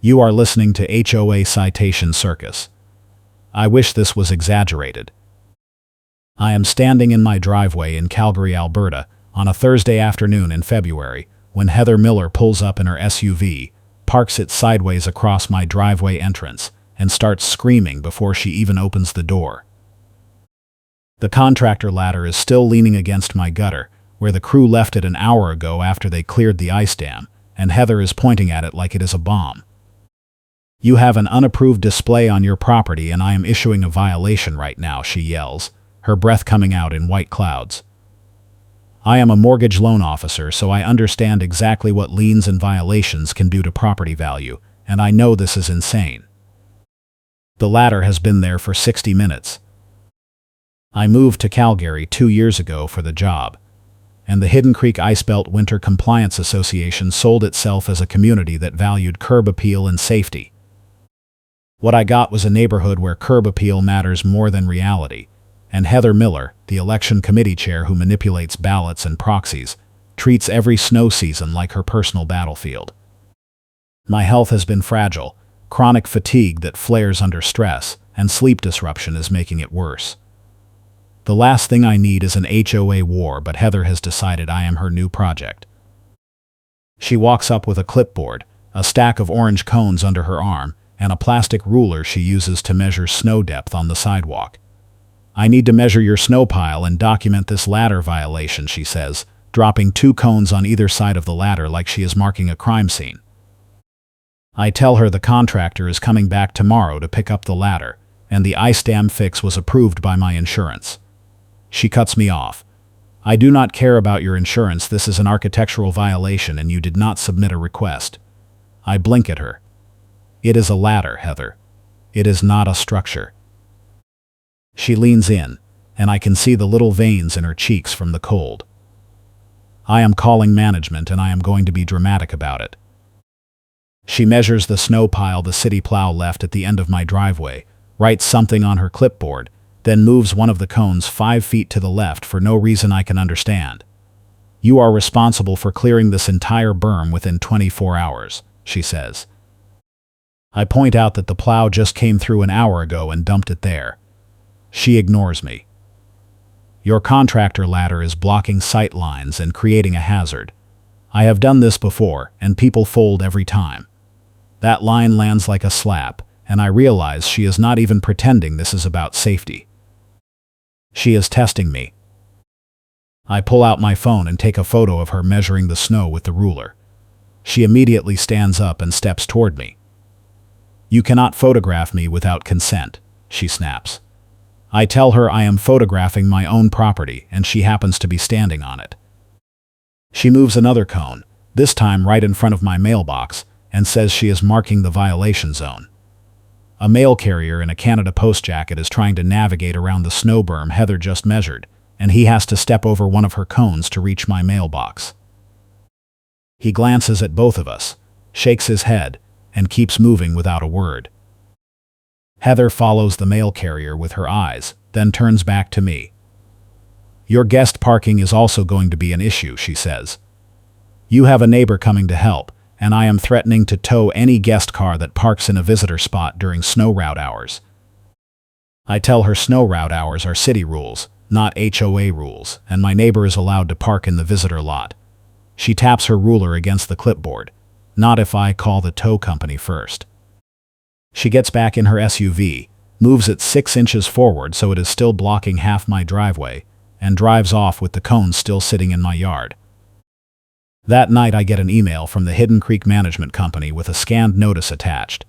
You are listening to HOA Citation Circus. I wish this was exaggerated. I am standing in my driveway in Calgary, Alberta, on a Thursday afternoon in February, when Heather Miller pulls up in her SUV, parks it sideways across my driveway entrance, and starts screaming before she even opens the door. The contractor ladder is still leaning against my gutter, where the crew left it an hour ago after they cleared the ice dam, and Heather is pointing at it like it is a bomb. "You have an unapproved display on your property and I am issuing a violation right now," she yells, her breath coming out in white clouds. I am a mortgage loan officer, so I understand exactly what liens and violations can do to property value, and I know this is insane. The ladder has been there for 60 minutes. I moved to Calgary 2 years ago for the job, and the Hidden Creek Icebelt Winter Compliance Association sold itself as a community that valued curb appeal and safety. What I got was a neighborhood where curb appeal matters more than reality, and Heather Miller, the election committee chair who manipulates ballots and proxies, treats every snow season like her personal battlefield. My health has been fragile, chronic fatigue that flares under stress, and sleep disruption is making it worse. The last thing I need is an HOA war, but Heather has decided I am her new project. She walks up with a clipboard, a stack of orange cones under her arm, and a plastic ruler she uses to measure snow depth on the sidewalk. "I need to measure your snow pile and document this ladder violation," she says, dropping 2 cones on either side of the ladder like she is marking a crime scene. I tell her the contractor is coming back tomorrow to pick up the ladder, and the ice dam fix was approved by my insurance. She cuts me off. "I do not care about your insurance. This is an architectural violation and you did not submit a request." I blink at her. "It is a ladder, Heather. It is not a structure." She leans in, and I can see the little veins in her cheeks from the cold. I am calling management and I am going to be dramatic about it. She measures the snow pile the city plow left at the end of my driveway, writes something on her clipboard, then moves one of the cones 5 feet to the left for no reason I can understand. "You are responsible for clearing this entire berm within 24 hours, she says. I point out that the plow just came through an hour ago and dumped it there. She ignores me. "Your contractor ladder is blocking sight lines and creating a hazard. I have done this before, and people fold every time." That line lands like a slap, and I realize she is not even pretending this is about safety. She is testing me. I pull out my phone and take a photo of her measuring the snow with the ruler. She immediately stands up and steps toward me. "You cannot photograph me without consent," she snaps. I tell her I am photographing my own property and she happens to be standing on it. She moves another cone, this time right in front of my mailbox, and says she is marking the violation zone. A mail carrier in a Canada Post jacket is trying to navigate around the snow berm Heather just measured, and he has to step over one of her cones to reach my mailbox. He glances at both of us, shakes his head, and keeps moving without a word. Heather follows the mail carrier with her eyes, then turns back to me. "Your guest parking is also going to be an issue," she says. "You have a neighbor coming to help, and I am threatening to tow any guest car that parks in a visitor spot during snow route hours." I tell her snow route hours are city rules, not HOA rules, and my neighbor is allowed to park in the visitor lot. She taps her ruler against the clipboard. "Not if I call the tow company first." She gets back in her SUV, moves it 6 inches forward so it is still blocking half my driveway, and drives off with the cones still sitting in my yard. That night I get an email from the Hidden Creek Management Company with a scanned notice attached.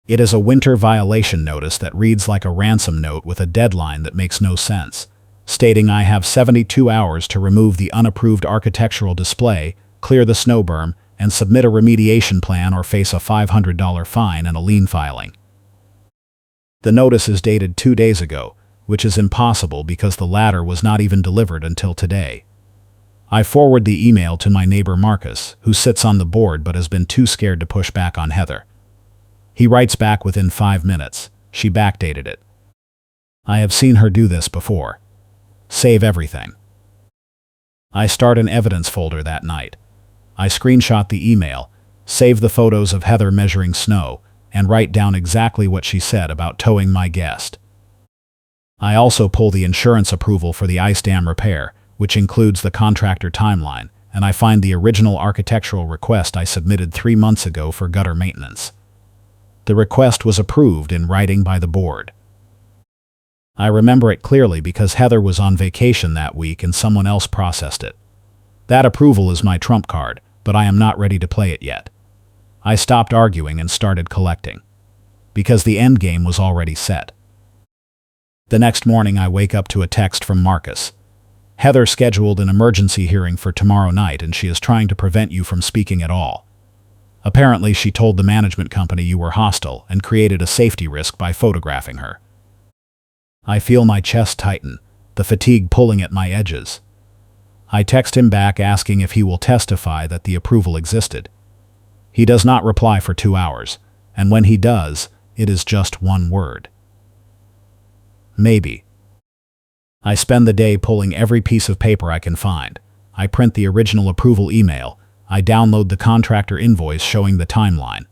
It is a winter violation notice that reads like a ransom note with a deadline that makes no sense, stating I have 72 hours to remove the unapproved architectural display, clear the snow berm, and submit a remediation plan or face a $500 fine and a lien filing. The notice is dated 2 days ago, which is impossible because the ladder was not even delivered until today. I forward the email to my neighbor Marcus, who sits on the board but has been too scared to push back on Heather. He writes back within 5 minutes. She backdated it. I have seen her do this before. Save everything. I start an evidence folder that night. I screenshot the email, save the photos of Heather measuring snow, and write down exactly what she said about towing my guest. I also pull the insurance approval for the ice dam repair, which includes the contractor timeline, and I find the original architectural request I submitted 3 months ago for gutter maintenance. The request was approved in writing by the board. I remember it clearly because Heather was on vacation that week and someone else processed it. That approval is my trump card, but I am not ready to play it yet. I stopped arguing and started collecting. Because the end game was already set. The next morning I wake up to a text from Marcus. Heather scheduled an emergency hearing for tomorrow night and she is trying to prevent you from speaking at all. Apparently she told the management company you were hostile and created a safety risk by photographing her. I feel my chest tighten, the fatigue pulling at my edges. I text him back asking if he will testify that the approval existed. He does not reply for 2 hours, and when he does, it is just one word. Maybe. I spend the day pulling every piece of paper I can find. I print the original approval email. I download the contractor invoice showing the timeline.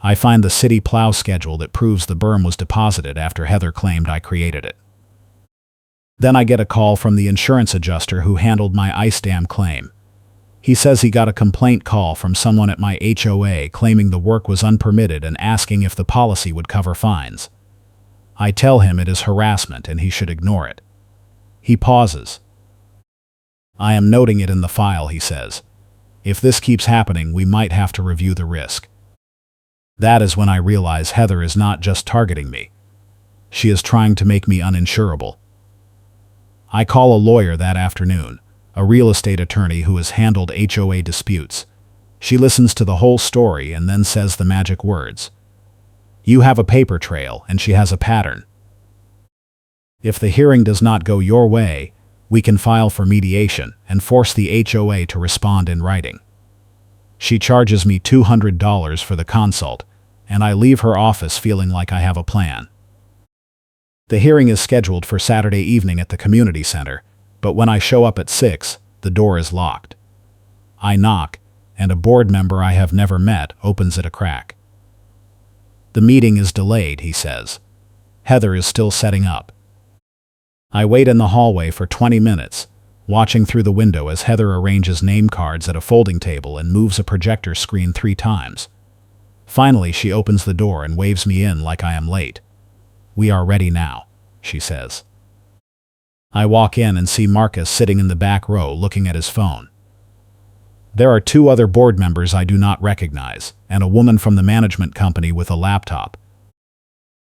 I find the city plow schedule that proves the berm was deposited after Heather claimed I created it. Then I get a call from the insurance adjuster who handled my ice dam claim. He says he got a complaint call from someone at my HOA claiming the work was unpermitted and asking if the policy would cover fines. I tell him it is harassment and he should ignore it. He pauses. I am noting it in the file, he says. If this keeps happening, we might have to review the risk. That is when I realize Heather is not just targeting me. She is trying to make me uninsurable. I call a lawyer that afternoon, a real estate attorney who has handled HOA disputes. She listens to the whole story and then says the magic words. You have a paper trail and she has a pattern. If the hearing does not go your way, we can file for mediation and force the HOA to respond in writing. She charges me $200 for the consult, and I leave her office feeling like I have a plan. The hearing is scheduled for Saturday evening at the community center, but when I show up at 6, the door is locked. I knock, and a board member I have never met opens it a crack. The meeting is delayed, he says. Heather is still setting up. I wait in the hallway for 20 minutes, watching through the window as Heather arranges name cards at a folding table and moves a projector screen 3 times. Finally, she opens the door and waves me in like I am late. We are ready now, she says. I walk in and see Marcus sitting in the back row looking at his phone. There are 2 other board members I do not recognize, and a woman from the management company with a laptop.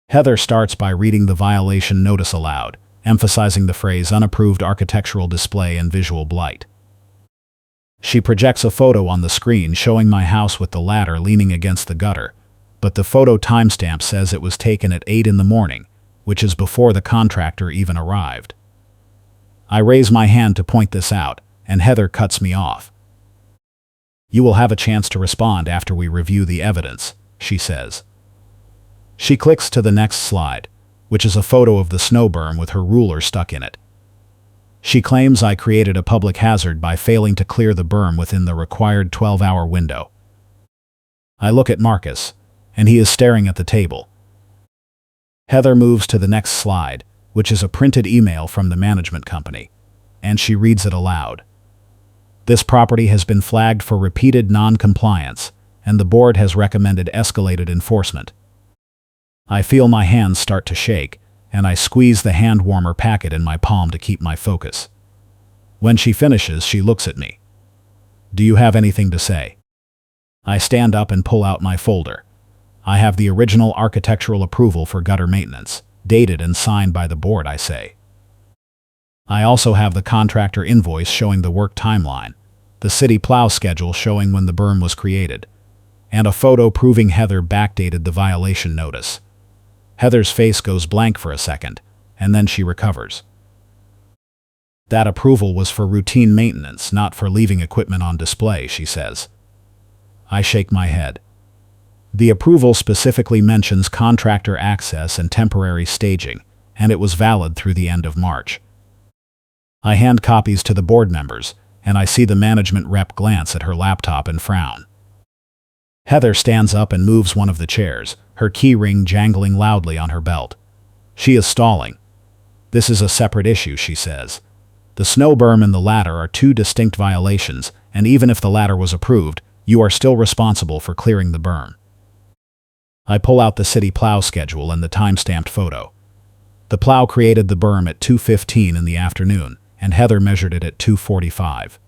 Heather starts by reading the violation notice aloud, emphasizing the phrase unapproved architectural display and visual blight. She projects a photo on the screen showing my house with the ladder leaning against the gutter, but the photo timestamp says it was taken at 8 in the morning, which is before the contractor even arrived. I raise my hand to point this out, and Heather cuts me off. You will have a chance to respond after we review the evidence, she says. She clicks to the next slide, which is a photo of the snow berm with her ruler stuck in it. She claims I created a public hazard by failing to clear the berm within the required 12-hour window. I look at Marcus, and he is staring at the table. Heather moves to the next slide, which is a printed email from the management company, and she reads it aloud. This property has been flagged for repeated non-compliance, and the board has recommended escalated enforcement. I feel my hands start to shake, and I squeeze the hand warmer packet in my palm to keep my focus. When she finishes, she looks at me. Do you have anything to say? I stand up and pull out my folder. I have the original architectural approval for gutter maintenance, dated and signed by the board, I say. I also have the contractor invoice showing the work timeline, the city plow schedule showing when the berm was created, and a photo proving Heather backdated the violation notice. Heather's face goes blank for a second, and then she recovers. That approval was for routine maintenance, not for leaving equipment on display, she says. I shake my head. The approval specifically mentions contractor access and temporary staging, and it was valid through the end of March. I hand copies to the board members, and I see the management rep glance at her laptop and frown. Heather stands up and moves one of the chairs, her key ring jangling loudly on her belt. She is stalling. This is a separate issue, she says. The snow berm and the ladder are two distinct violations, and even if the ladder was approved, you are still responsible for clearing the berm. I pull out the city plow schedule and the time-stamped photo. The plow created the berm at 2:15 in the afternoon, and Heather measured it at 2:45.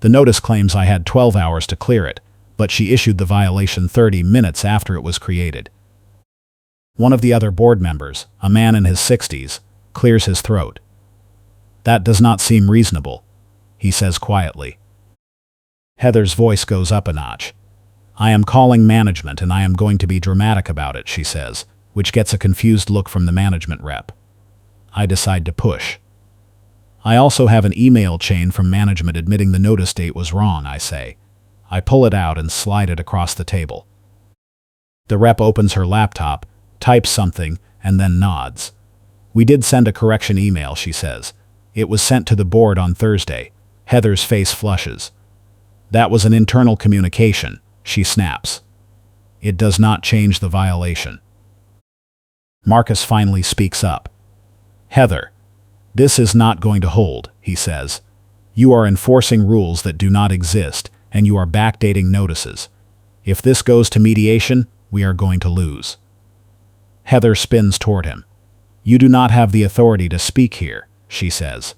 The notice claims I had 12 hours to clear it, but she issued the violation 30 minutes after it was created. One of the other board members, a man in his 60s, clears his throat. That does not seem reasonable, he says quietly. Heather's voice goes up a notch. I am calling management and I am going to be dramatic about it, she says, which gets a confused look from the management rep. I decide to push. I also have an email chain from management admitting the notice date was wrong, I say. I pull it out and slide it across the table. The rep opens her laptop, types something, and then nods. We did send a correction email, she says. It was sent to the board on Thursday. Heather's face flushes. That was an internal communication, she snaps. It does not change the violation. Marcus finally speaks up. Heather, this is not going to hold, he says. You are enforcing rules that do not exist, and you are backdating notices. If this goes to mediation, we are going to lose. Heather spins toward him. You do not have the authority to speak here, she says.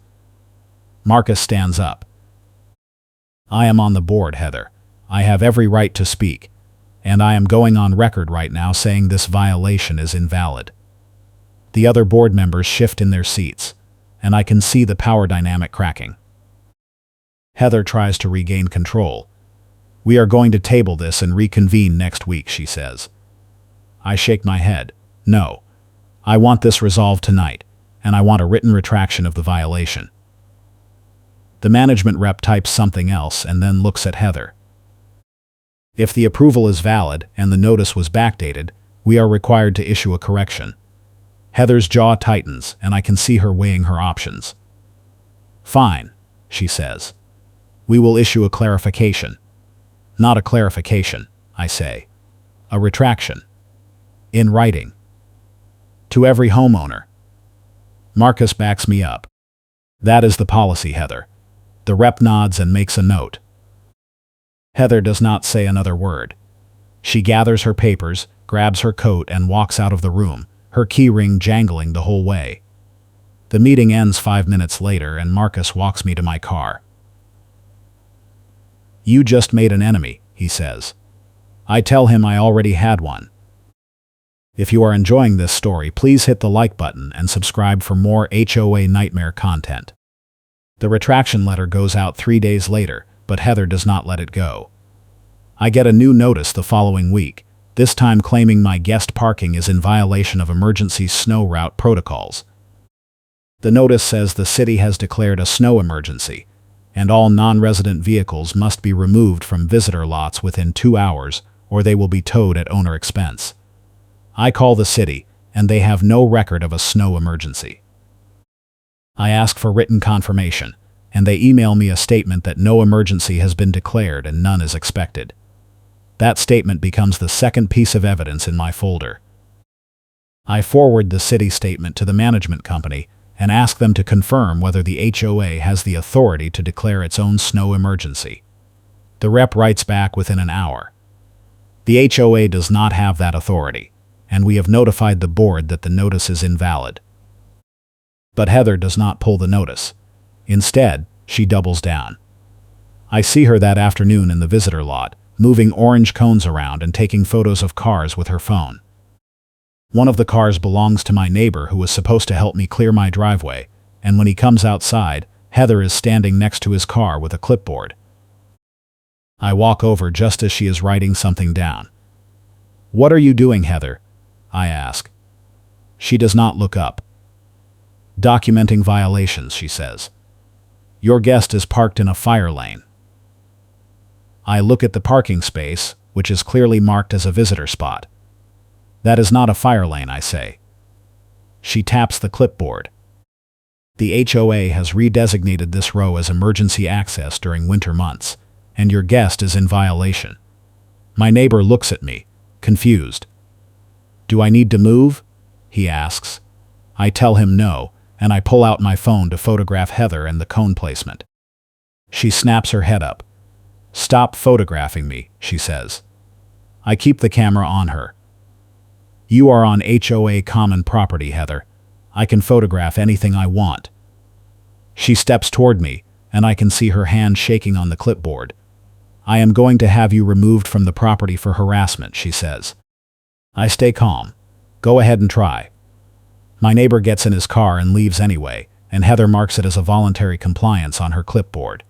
Marcus stands up. I am on the board, Heather. I have every right to speak, and I am going on record right now saying this violation is invalid. The other board members shift in their seats, and I can see the power dynamic cracking. Heather tries to regain control. We are going to table this and reconvene next week, she says. I shake my head. No. I want this resolved tonight, and I want a written retraction of the violation. The management rep types something else and then looks at Heather. If the approval is valid and the notice was backdated, we are required to issue a correction. Heather's jaw tightens, and I can see her weighing her options. Fine, she says. We will issue a clarification. Not a clarification, I say. A retraction. In writing. To every homeowner. Marcus backs me up. That is the policy, Heather. The rep nods and makes a note. Heather does not say another word. She gathers her papers, grabs her coat, and walks out of the room, her key ring jangling the whole way. The meeting ends 5 minutes later, and Marcus walks me to my car. You just made an enemy, he says. I tell him I already had one. If you are enjoying this story, please hit the like button and subscribe for more HOA nightmare content. The retraction letter goes out 3 days later, but Heather does not let it go. I get a new notice the following week, this time claiming my guest parking is in violation of emergency snow route protocols. The notice says the city has declared a snow emergency, and all non-resident vehicles must be removed from visitor lots within 2 hours, or they will be towed at owner expense. I call the city, and they have no record of a snow emergency. I ask for written confirmation, and they email me a statement that no emergency has been declared and none is expected. That statement becomes the second piece of evidence in my folder. I forward the city statement to the management company and ask them to confirm whether the HOA has the authority to declare its own snow emergency. The rep writes back within an hour. The HOA does not have that authority, and we have notified the board that the notice is invalid. But Heather does not pull the notice. Instead, she doubles down. I see her that afternoon in the visitor lot, moving orange cones around and taking photos of cars with her phone. One of the cars belongs to my neighbor who was supposed to help me clear my driveway, and when he comes outside, Heather is standing next to his car with a clipboard. I walk over just as she is writing something down. What are you doing, Heather? I ask. She does not look up. Documenting violations, she says. Your guest is parked in a fire lane. I look at the parking space, which is clearly marked as a visitor spot. That is not a fire lane, I say. She taps the clipboard. The HOA has redesignated this row as emergency access during winter months, and your guest is in violation. My neighbor looks at me, confused. "Do I need to move?" he asks. I tell him no, and I pull out my phone to photograph Heather and the cone placement. She snaps her head up. "Stop photographing me," she says. I keep the camera on her. "You are on HOA common property, Heather. I can photograph anything I want." She steps toward me, and I can see her hand shaking on the clipboard. "I am going to have you removed from the property for harassment," she says. I stay calm. "Go ahead and try." My neighbor gets in his car and leaves anyway, and Heather marks it as a voluntary compliance on her clipboard.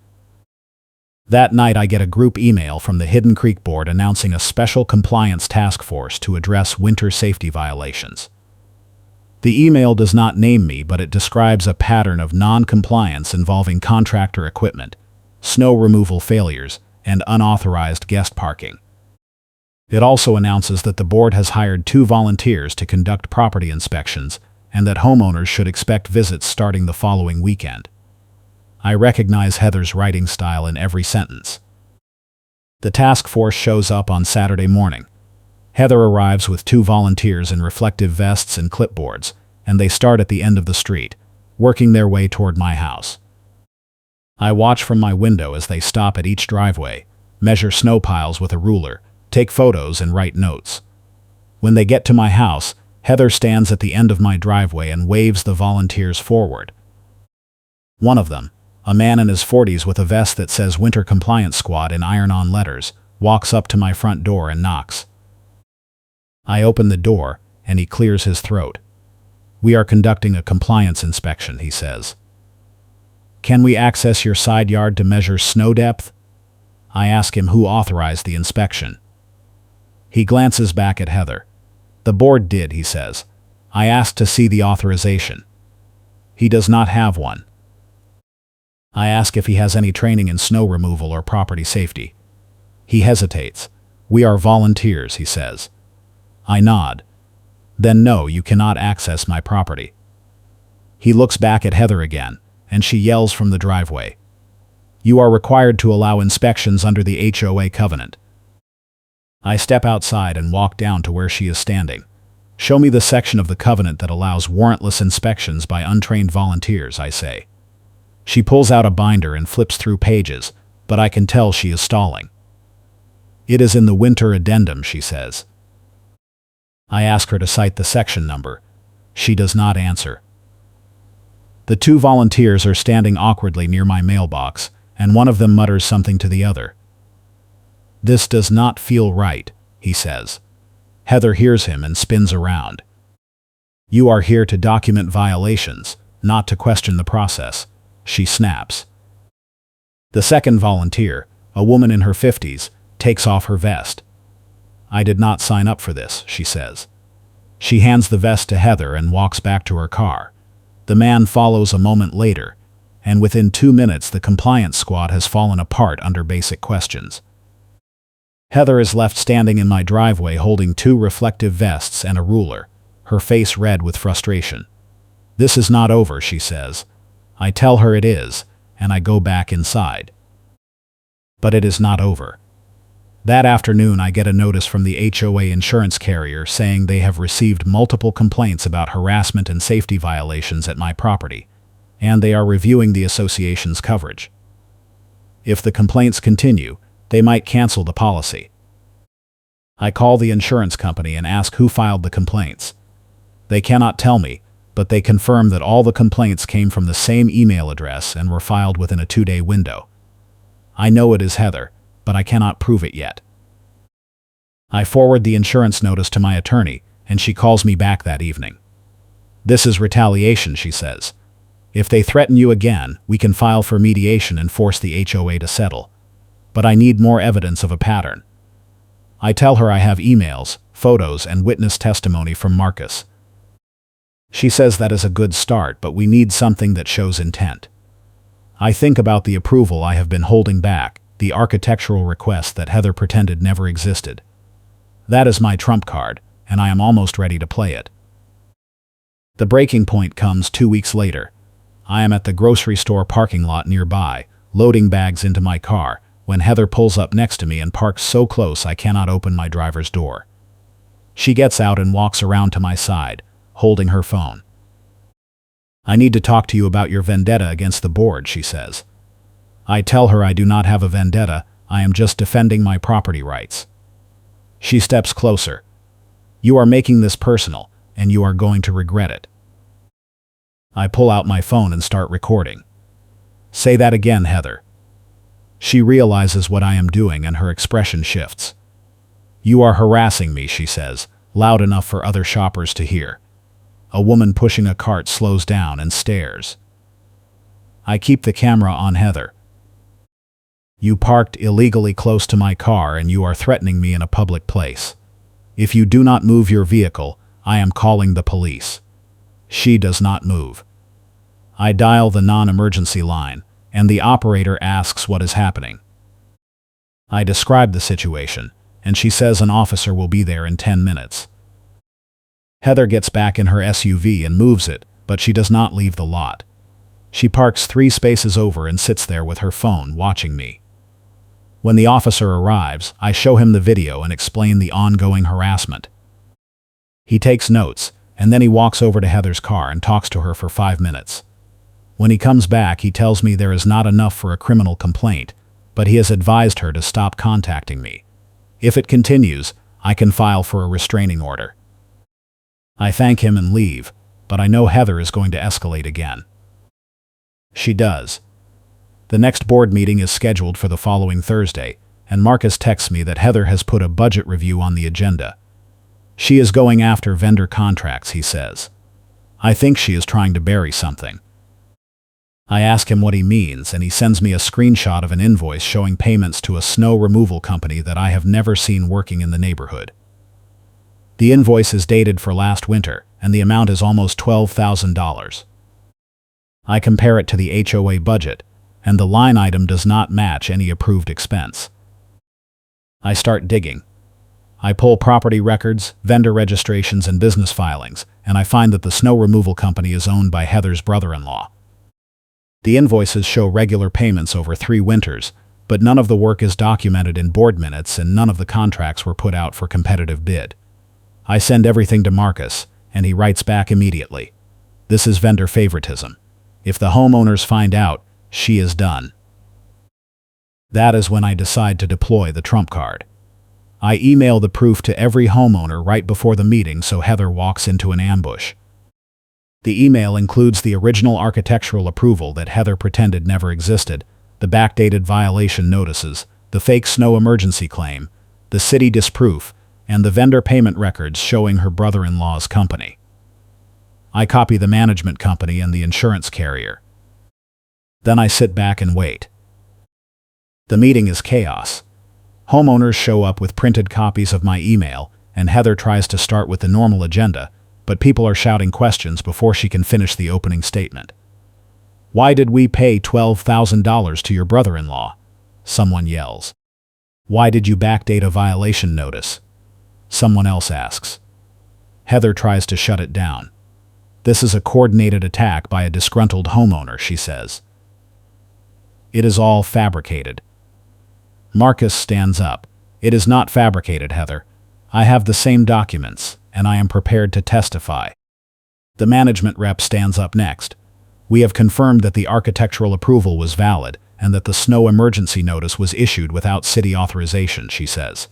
That night I get a group email from the Hidden Creek Board announcing a special compliance task force to address winter safety violations. The email does not name me, but it describes a pattern of non-compliance involving contractor equipment, snow removal failures, and unauthorized guest parking. It also announces that the board has hired 2 volunteers to conduct property inspections and that homeowners should expect visits starting the following weekend. I recognize Heather's writing style in every sentence. The task force shows up on Saturday morning. Heather arrives with 2 volunteers in reflective vests and clipboards, and they start at the end of the street, working their way toward my house. I watch from my window as they stop at each driveway, measure snow piles with a ruler, take photos, and write notes. When they get to my house, Heather stands at the end of my driveway and waves the volunteers forward. One of them, a man in his 40s with a vest that says Winter Compliance Squad in iron-on letters, walks up to my front door and knocks. I open the door, and he clears his throat. "We are conducting a compliance inspection," he says. "Can we access your side yard to measure snow depth?" I ask him who authorized the inspection. He glances back at Heather. "The board did," he says. "I asked to see the authorization." He does not have one. I ask if he has any training in snow removal or property safety. He hesitates. "We are volunteers," he says. I nod. "Then no, you cannot access my property." He looks back at Heather again, and she yells from the driveway, "You are required to allow inspections under the HOA covenant." I step outside and walk down to where she is standing. "Show me the section of the covenant that allows warrantless inspections by untrained volunteers," I say. She pulls out a binder and flips through pages, but I can tell she is stalling. "It is in the winter addendum," she says. I ask her to cite the section number. She does not answer. The 2 volunteers are standing awkwardly near my mailbox, and one of them mutters something to the other. "This does not feel right," he says. Heather hears him and spins around. "You are here to document violations, not to question the process," she snaps. The second volunteer, a woman in her 50s, takes off her vest. "I did not sign up for this," she says. She hands the vest to Heather and walks back to her car. The man follows a moment later, and within 2 minutes the compliance squad has fallen apart under basic questions. Heather is left standing in my driveway holding 2 reflective vests and a ruler, her face red with frustration. "This is not over," she says. I tell her it is, and I go back inside. But it is not over. That afternoon I get a notice from the HOA insurance carrier saying they have received multiple complaints about harassment and safety violations at my property, and they are reviewing the association's coverage. If the complaints continue, they might cancel the policy. I call the insurance company and ask who filed the complaints. They cannot tell me, but they confirm that all the complaints came from the same email address and were filed within a 2-day window. I know it is Heather, but I cannot prove it yet. I forward the insurance notice to my attorney, and she calls me back that evening. "This is retaliation," she says. "If they threaten you again, we can file for mediation and force the HOA to settle. But I need more evidence of a pattern." I tell her I have emails, photos, and witness testimony from Marcus. She says that is a good start, but we need something that shows intent. I think about the approval I have been holding back, the architectural request that Heather pretended never existed. That is my trump card, and I am almost ready to play it. The breaking point comes 2 weeks later. I am at the grocery store parking lot nearby, loading bags into my car, when Heather pulls up next to me and parks so close I cannot open my driver's door. She gets out and walks around to my side, holding her phone. "I need to talk to you about your vendetta against the board," she says. I tell her I do not have a vendetta, I am just defending my property rights. She steps closer. "You are making this personal, and you are going to regret it." I pull out my phone and start recording. "Say that again, Heather." She realizes what I am doing and her expression shifts. "You are harassing me," she says, loud enough for other shoppers to hear. A woman pushing a cart slows down and stares. I keep the camera on Heather. "You parked illegally close to my car and you are threatening me in a public place. If you do not move your vehicle, I am calling the police." She does not move. I dial the non-emergency line, and the operator asks what is happening. I describe the situation, and she says an officer will be there in 10 minutes. Heather gets back in her SUV and moves it, but she does not leave the lot. She parks 3 spaces over and sits there with her phone watching me. When the officer arrives, I show him the video and explain the ongoing harassment. He takes notes, and then he walks over to Heather's car and talks to her for 5 minutes. When he comes back, he tells me there is not enough for a criminal complaint, but he has advised her to stop contacting me. If it continues, I can file for a restraining order. I thank him and leave, but I know Heather is going to escalate again. She does. The next board meeting is scheduled for the following Thursday, and Marcus texts me that Heather has put a budget review on the agenda. She is going after vendor contracts, he says. I think she is trying to bury something. I ask him what he means, and he sends me a screenshot of an invoice showing payments to a snow removal company that I have never seen working in the neighborhood. The invoice is dated for last winter, and the amount is almost $12,000. I compare it to the HOA budget, and the line item does not match any approved expense. I start digging. I pull property records, vendor registrations, and business filings, and I find that the snow removal company is owned by Heather's brother-in-law. The invoices show regular payments over 3 winters, but none of the work is documented in board minutes and none of the contracts were put out for competitive bid. I send everything to Marcus, and he writes back immediately. This is vendor favoritism. If the homeowners find out, she is done. That is when I decide to deploy the trump card. I email the proof to every homeowner right before the meeting so Heather walks into an ambush. The email includes the original architectural approval that Heather pretended never existed, the backdated violation notices, the fake snow emergency claim, the city disproof, and the vendor payment records showing her brother-in-law's company. I copy the management company and the insurance carrier. Then I sit back and wait. The meeting is chaos. Homeowners show up with printed copies of my email, and Heather tries to start with the normal agenda, but people are shouting questions before she can finish the opening statement. "Why did we pay $12,000 to your brother-in-law?" Someone yells. "Why did you backdate a violation notice?" Someone else asks. Heather tries to shut it down. "This is a coordinated attack by a disgruntled homeowner," she says. "It is all fabricated." Marcus stands up. "It is not fabricated, Heather. I have the same documents, and I am prepared to testify." The management rep stands up next. "We have confirmed that the architectural approval was valid and that the snow emergency notice was issued without city authorization," she says.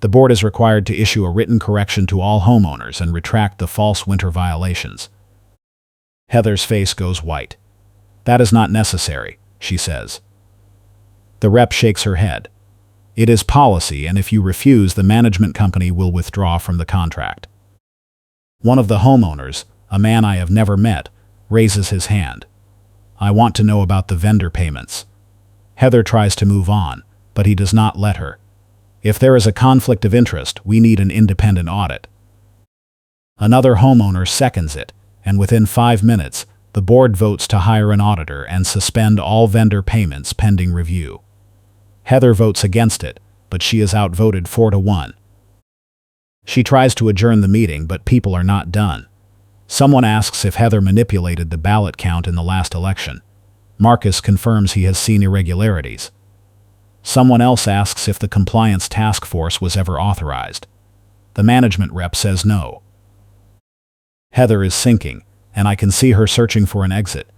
"The board is required to issue a written correction to all homeowners and retract the false winter violations." Heather's face goes white. "That is not necessary," she says. The rep shakes her head. "It is policy, and if you refuse, the management company will withdraw from the contract." One of the homeowners, a man I have never met, raises his hand. "I want to know about the vendor payments." Heather tries to move on, but he does not let her. "If there is a conflict of interest, we need an independent audit." Another homeowner seconds it, and within 5 minutes, the board votes to hire an auditor and suspend all vendor payments pending review. Heather votes against it, but she is outvoted 4-1. She tries to adjourn the meeting, but people are not done. Someone asks if Heather manipulated the ballot count in the last election. Marcus confirms he has seen irregularities. Someone else asks if the compliance task force was ever authorized. The management rep says no. Heather is sinking, and I can see her searching for an exit.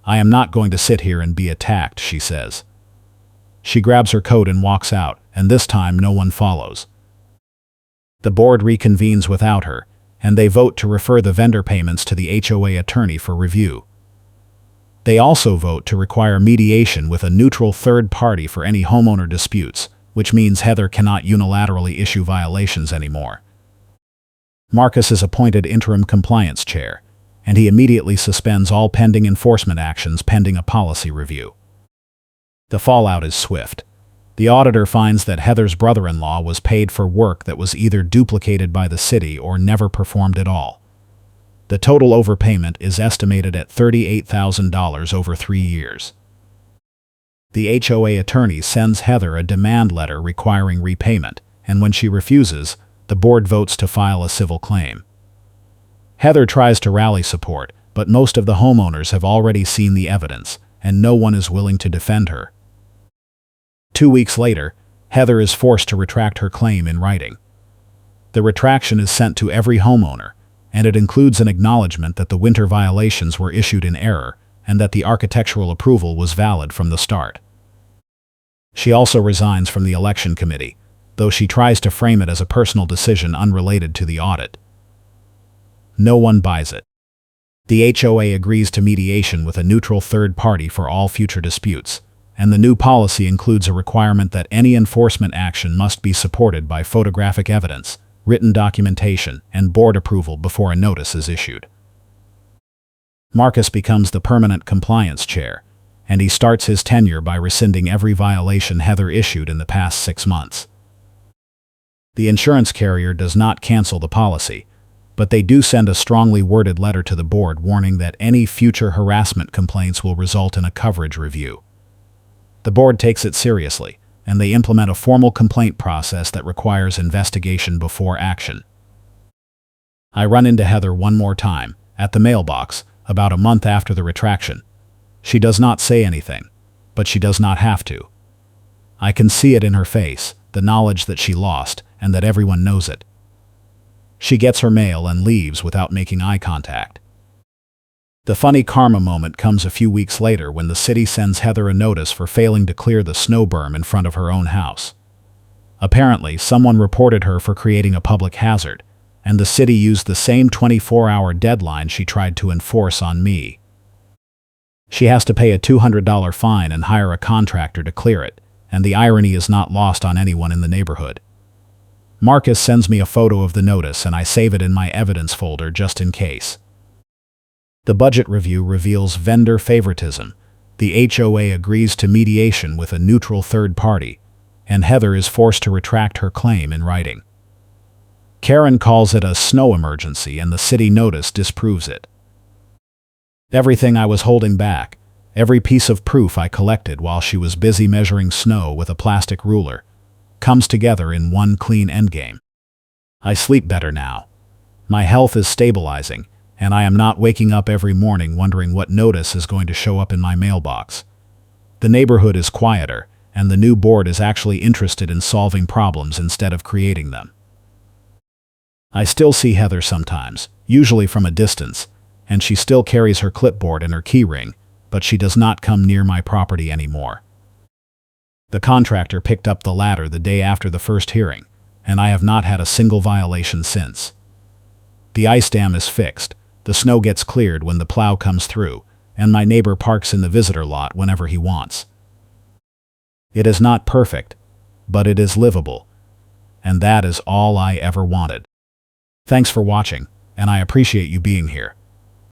I am not going to sit here and be attacked, she says. She grabs her coat and walks out, and this time no one follows. The board reconvenes without her, and they vote to refer the vendor payments to the HOA attorney for review. They also vote to require mediation with a neutral third party for any homeowner disputes, which means Heather cannot unilaterally issue violations anymore. Marcus is appointed interim compliance chair, and he immediately suspends all pending enforcement actions pending a policy review. The fallout is swift. The auditor finds that Heather's brother-in-law was paid for work that was either duplicated by the city or never performed at all. The total overpayment is estimated at $38,000 over 3 years. The HOA attorney sends Heather a demand letter requiring repayment, and when she refuses, the board votes to file a civil claim. Heather tries to rally support, but most of the homeowners have already seen the evidence, and no one is willing to defend her. 2 weeks later, Heather is forced to retract her claim in writing. The retraction is sent to every homeowner, and it includes an acknowledgement that the winter violations were issued in error and that the architectural approval was valid from the start. She also resigns from the election committee, though she tries to frame it as a personal decision unrelated to the audit. No one buys it. The HOA agrees to mediation with a neutral third party for all future disputes, and the new policy includes a requirement that any enforcement action must be supported by photographic evidence, written documentation, and board approval before a notice is issued. Marcus becomes the permanent compliance chair, and he starts his tenure by rescinding every violation Heather issued in the past 6 months. The insurance carrier does not cancel the policy, but they do send a strongly worded letter to the board warning that any future harassment complaints will result in a coverage review. The board takes it seriously, and they implement a formal complaint process that requires investigation before action. I run into Heather one more time, at the mailbox, about a month after the retraction. She does not say anything, but she does not have to. I can see it in her face, the knowledge that she lost, and that everyone knows it. She gets her mail and leaves without making eye contact. The funny karma moment comes a few weeks later when the city sends Heather a notice for failing to clear the snow berm in front of her own house. Apparently, someone reported her for creating a public hazard, and the city used the same 24-hour deadline she tried to enforce on me. She has to pay a $200 fine and hire a contractor to clear it, and the irony is not lost on anyone in the neighborhood. Marcus sends me a photo of the notice and I save it in my evidence folder just in case. The budget review reveals vendor favoritism. The HOA agrees to mediation with a neutral third party, and Heather is forced to retract her claim in writing. Karen calls it a snow emergency and the city notice disproves it. Everything I was holding back, every piece of proof I collected while she was busy measuring snow with a plastic ruler, comes together in one clean endgame. I sleep better now. My health is stabilizing, and I am not waking up every morning wondering what notice is going to show up in my mailbox. The neighborhood is quieter, and the new board is actually interested in solving problems instead of creating them. I still see Heather sometimes, usually from a distance, and she still carries her clipboard and her key ring, but she does not come near my property anymore. The contractor picked up the ladder the day after the first hearing, and I have not had a single violation since. The ice dam is fixed, the snow gets cleared when the plow comes through, and my neighbor parks in the visitor lot whenever he wants. It is not perfect, but it is livable, and that is all I ever wanted. Thanks for watching, and I appreciate you being here.